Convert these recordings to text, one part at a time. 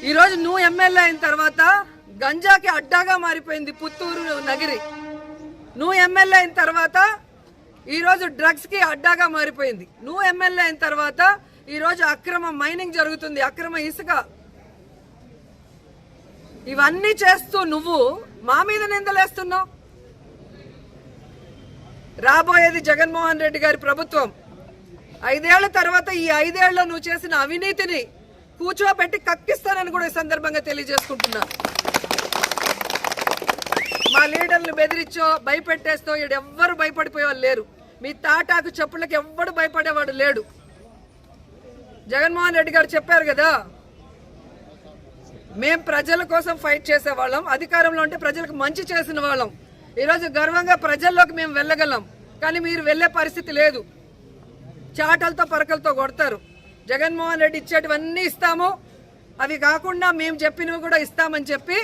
ఈరోజు నువ్వు ఎమ్మెల్యే అయిన తర్వాత గంజాకి అడ్డాగా మారిపోయింది పుత్తూరు నగిరి. నువ్వు ఎమ్మెల్యే అయిన తర్వాత ఈరోజు డ్రగ్స్కి అడ్డాగా మారిపోయింది. నువ్వు ఎమ్మెల్యే అయిన తర్వాత ఈరోజు అక్రమ మైనింగ్ జరుగుతుంది, అక్రమ ఇసుక. ఇవన్నీ చేస్తూ నువ్వు మా మీద నిందలేస్తున్నావు. రాబోయేది జగన్మోహన్ రెడ్డి గారి ప్రభుత్వం. 5 ఏళ్ల తర్వాత ఈ 5 ఏళ్లలో నువ్వు చేసిన అవినీతిని కూర్చోబెట్టి కక్కిస్తానని కూడా ఈ సందర్భంగా తెలియజేసుకుంటున్నా. మా లీడర్లు బెదిరించో భయపెట్టేస్తో ఎవ్వరు భయపడిపోయేవాళ్ళు లేరు. మీ తాటాకు చెప్పులకి ఎవ్వడు భయపడేవాడు లేడు. జగన్మోహన్ రెడ్డి గారు చెప్పారు కదా, మేం ప్రజల కోసం ఫైట్ చేసేవాళ్ళం, అధికారంలో ఉంటే ప్రజలకు మంచి చేసిన వాళ్ళం. ఈరోజు గర్వంగా ప్రజల్లోకి మేము వెళ్ళగలం. కానీ మీరు వెళ్ళే పరిస్థితి లేదు. చాటలతో పరకలతో కొడతారు. జగన్మోహన్ రెడ్డి ఇచ్చేటివన్నీ ఇస్తాము, అవి కాకుండా మేము చెప్పినవి కూడా ఇస్తామని చెప్పి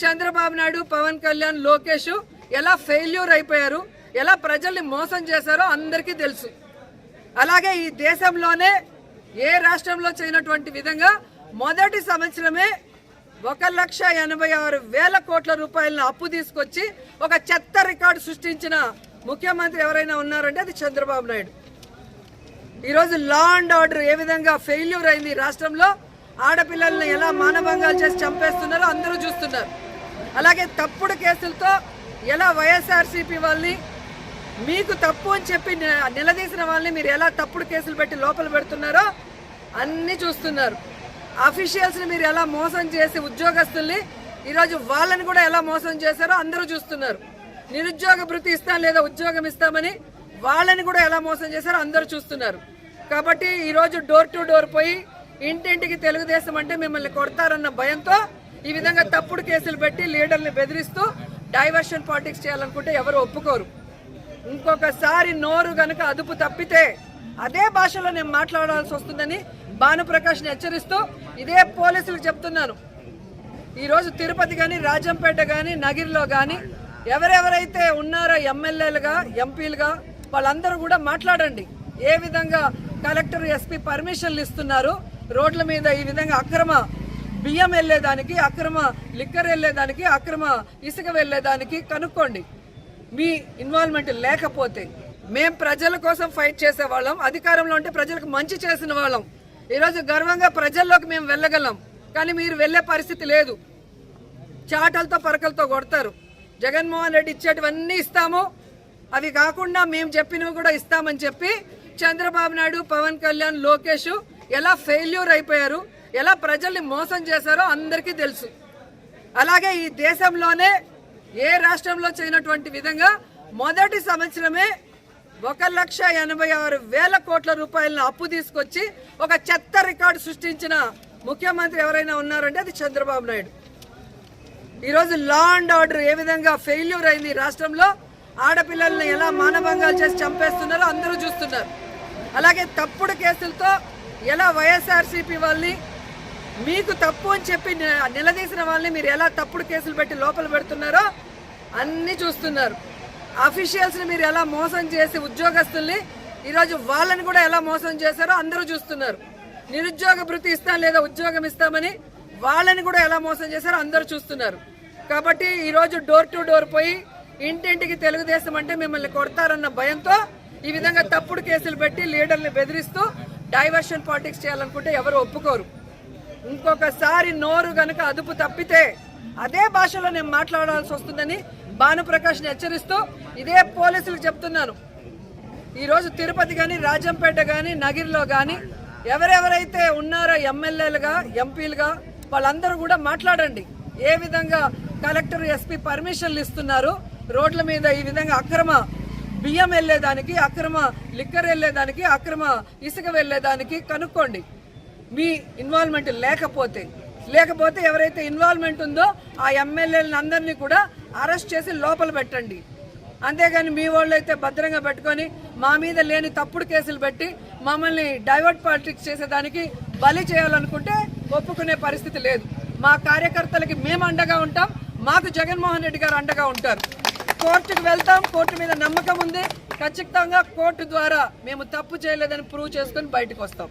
చంద్రబాబు నాయుడు, పవన్ కళ్యాణ్, లోకేష్ ఎలా ఫెయిల్యూర్ అయిపోయారు, ఎలా ప్రజల్ని మోసం చేశారో అందరికీ తెలుసు. అలాగే ఈ దేశంలోనే ఏ రాష్ట్రంలో చేయనటువంటి విధంగా మొదటి సంవత్సరమే 1,86,000 కోట్ల రూపాయలను అప్పు తీసుకొచ్చి ఒక చెత్త రికార్డు సృష్టించిన ముఖ్యమంత్రి ఎవరైనా ఉన్నారంటే అది చంద్రబాబు నాయుడు. ఈరోజు లా అండ్ ఆర్డర్ ఏ విధంగా ఫెయిల్యూర్ అయింది రాష్ట్రంలో, ఆడపిల్లల్ని ఎలా మానభంగాలు చేసి చంపేస్తున్నారో అందరూ చూస్తున్నారు. అలాగే తప్పుడు కేసులతో ఎలా వైఎస్ఆర్సీపీ వాళ్ళని మీకు తప్పు అని చెప్పి నిలదీసిన వాళ్ళని మీరు ఎలా తప్పుడు కేసులు పెట్టి లోపల పెడుతున్నారో అన్నీ చూస్తున్నారు. అఫీషియల్స్ని మీరు ఎలా మోసం చేసి ఉద్యోగస్తుల్ని ఈరోజు వాళ్ళని కూడా ఎలా మోసం చేశారో అందరూ చూస్తున్నారు. నిరుద్యోగ భృతి ఇస్తాం లేదా ఉద్యోగం ఇస్తామని వాళ్ళని కూడా ఎలా మోసం చేశారో అందరూ చూస్తున్నారు. కాబట్టి ఈరోజు డోర్ టు డోర్ పోయి ఇంటింటికి తెలుగుదేశం అంటే మిమ్మల్ని కొడతారన్న భయంతో ఈ విధంగా తప్పుడు కేసులు పెట్టి లీడర్ని బెదిరిస్తూ డైవర్షన్ పాలిటిక్స్ చేయాలనుకుంటే ఎవరు ఒప్పుకోరు. ఇంకొకసారి నోరు గనక అదుపు తప్పితే అదే భాషలో నేను మాట్లాడాల్సి వస్తుందని భానుప్రకాష్ని హెచ్చరిస్తూ ఇదే పోలీసులకు చెప్తున్నాను. ఈరోజు తిరుపతి కానీ, రాజంపేట కానీ, నగిరిలో కానీ ఎవరెవరైతే ఉన్నారో ఎమ్మెల్యేలుగా, ఎంపీలుగా వాళ్ళందరూ కూడా మాట్లాడండి. ఏ విధంగా కలెక్టర్, ఎస్పీ పర్మిషన్లు ఇస్తున్నారు, రోడ్ల మీద ఈ విధంగా అక్రమ బియ్యం వెళ్లేదానికి, అక్రమ లిక్కర్ వెళ్లేదానికి, అక్రమ ఇసుక వెళ్లేదానికి కనుక్కోండి. మీ ఇన్వాల్వ్మెంట్ లేకపోతే మేం ప్రజల కోసం ఫైట్ చేసేవాళ్ళం, అధికారంలో ఉంటే ప్రజలకు మంచి చేసిన వాళ్ళం. ఈరోజు గర్వంగా ప్రజల్లోకి మేము వెళ్ళగలం. కానీ మీరు వెళ్ళే పరిస్థితి లేదు. చాటలతో పరకలతో కొడతారు. జగన్మోహన్ రెడ్డి ఇచ్చేటివన్నీ ఇస్తాము, అవి కాకుండా మేము చెప్పినవి కూడా ఇస్తామని చెప్పి చంద్రబాబు నాయుడు, పవన్ కళ్యాణ్, లోకేష్ ఎలా ఫెయిల్యూర్ అయిపోయారు, ఎలా ప్రజల్ని మోసం చేశారో అందరికీ తెలుసు. అలాగే ఈ దేశంలోనే ఏ రాష్ట్రంలో చేయనటువంటి విధంగా మొదటి సంవత్సరమే 1,86,000 కోట్ల రూపాయలను అప్పు తీసుకొచ్చి ఒక చెత్త రికార్డు సృష్టించిన ముఖ్యమంత్రి ఎవరైనా ఉన్నారంటే అది చంద్రబాబు నాయుడు. ఈరోజు లా అండ్ ఆర్డర్ ఏ విధంగా ఫెయిల్యూర్ అయింది రాష్ట్రంలో, ఆడపిల్లల్ని ఎలా మానభంగాలు చేసి చంపేస్తున్నారో అందరూ చూస్తున్నారు. అలాగే తప్పుడు కేసులతో ఎలా వైఎస్ఆర్సీపీ వాళ్ళని మీకు తప్పు అని చెప్పి నిలదీసిన వాళ్ళని మీరు ఎలా తప్పుడు కేసులు పెట్టి లోపల పెడుతున్నారో అన్నీ చూస్తున్నారు. అఫీషియల్స్ని మీరు ఎలా మోసం చేసి ఉద్యోగస్తుల్ని ఈరోజు వాళ్ళని కూడా ఎలా మోసం చేశారో అందరూ చూస్తున్నారు. నిరుద్యోగ భృతి ఇస్తాం లేదా ఉద్యోగం ఇస్తామని వాళ్ళని కూడా ఎలా మోసం చేశారో అందరూ చూస్తున్నారు. కాబట్టి ఈరోజు డోర్ టు డోర్ పోయి ఇంటింటికి తెలుగుదేశం అంటే మిమ్మల్ని కొడతారన్న భయంతో ఈ విధంగా తప్పుడు కేసులు పెట్టి లీడర్ని బెదిరిస్తూ డైవర్షన్ పాలిటిక్స్ చేయాలనుకుంటే ఎవరు ఒప్పుకోరు. ఇంకొకసారి నోరు గనక అదుపు తప్పితే అదే భాషలో నేను మాట్లాడాల్సి వస్తుందని భానుప్రకాష్ని హెచ్చరిస్తూ ఇదే పోలీసులకు చెప్తున్నాను. ఈరోజు తిరుపతి కానీ, రాజంపేట కానీ, నగిరిలో కానీ ఎవరెవరైతే ఉన్నారో ఎమ్మెల్యేలుగా, ఎంపీలుగా వాళ్ళందరూ కూడా మాట్లాడండి. ఏ విధంగా కలెక్టర్, ఎస్పీ పర్మిషన్లు ఇస్తున్నారు, రోడ్ల మీద ఈ విధంగా అక్రమ బియ్యం వెళ్లేదానికి, అక్రమ లిక్కర్ వెళ్లేదానికి, అక్రమ ఇసుక వెళ్లేదానికి కనుక్కోండి. మీ ఇన్వాల్వ్మెంట్ లేకపోతే ఎవరైతే ఇన్వాల్వ్మెంట్ ఉందో ఆ ఎమ్మెల్యేలను అందరినీ కూడా అరెస్ట్ చేసి లోపల పెట్టండి. అంతేగాని మీ వాళ్ళు అయితే భద్రంగా పెట్టుకొని మా మీద లేని తప్పుడు కేసులు పెట్టి మమ్మల్ని డైవర్ట్ పాలిటిక్స్ చేసేదానికి బలి చేయాలనుకుంటే ఒప్పుకునే పరిస్థితి లేదు. మా కార్యకర్తలకి మేము అండగా ఉంటాం, మాకు జగన్మోహన్ రెడ్డి గారు అండగా ఉంటారు. కోర్టుకు వెళ్తాం, కోర్టు మీద నమ్మకం ఉంది. ఖచ్చితంగా కోర్టు ద్వారా మేము తప్పు చేయలేదని ప్రూవ్ చేసుకొని బయటకు వస్తాం.